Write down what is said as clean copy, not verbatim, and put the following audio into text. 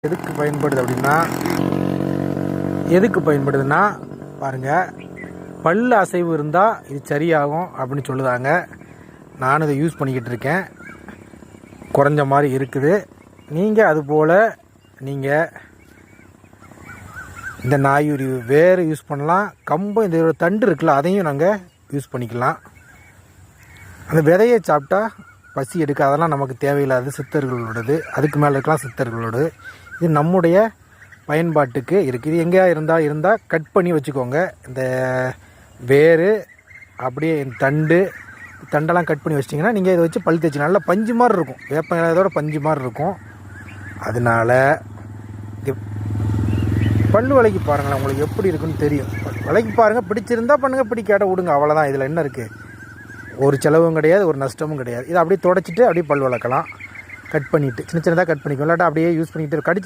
எதுக்கு பயன்படுதுன்னா பாருங்கள், பல் அசைவு இருந்தால் இது சரியாகும் அப்படின்னு சொல்லுதாங்க. நானும் இதை யூஸ் பண்ணிக்கிட்டு இருக்கேன். குறைஞ்ச மாதிரி இருக்குது. நீங்கள் அதுபோல் நீங்கள் இந்த நாயுரி வேறு யூஸ் பண்ணலாம். கம்பம் இந்த தண்டு இருக்குல்ல, அதையும் நாங்கள் யூஸ் பண்ணிக்கலாம். அந்த விதையை சாப்பிட்டா பசி எடுக்க, அதெல்லாம் நமக்கு தேவையில்லாது, சித்தர்களோடது. அதுக்கு மேலே இருக்கலாம் சித்தர்களோடது. இது நம்முடைய பயன்பாட்டுக்கு இருக்குது. இது எங்கேயா இருந்தால் கட் பண்ணி வச்சுக்கோங்க. இந்த வேறு அப்படியே இந்த தண்டெல்லாம் கட் பண்ணி வச்சிட்டிங்கன்னா நீங்கள் இதை வச்சு பல் தேய்ச்சி நல்லா பஞ்சு மாதிரி இருக்கும். வேப்ப இலையோட பஞ்சு மாதிரி இருக்கும். அதனால் இது பல் விலைக்கு பாருங்களேன், உங்களுக்கு எப்படி இருக்குன்னு தெரியும். விலைக்கு பாருங்கள், பிடிச்சிருந்தா பண்ணுங்கள், பிடிக்காட்ட விடுங்க, அவ்வளோதான். இதில் என்ன இருக்குது? ஒரு செலவும் கிடையாது, ஒரு நஷ்டமும் கிடையாது. இதை அப்படியே தொடச்சிட்டு அப்படியே பல் விளக்கலாம். கட் பண்ணிவிட்டு சின்னதாக கட் பண்ணிக்கலாம். இல்லாட்டா அப்படியே யூஸ் பண்ணிக்கிட்டு கடிச்சு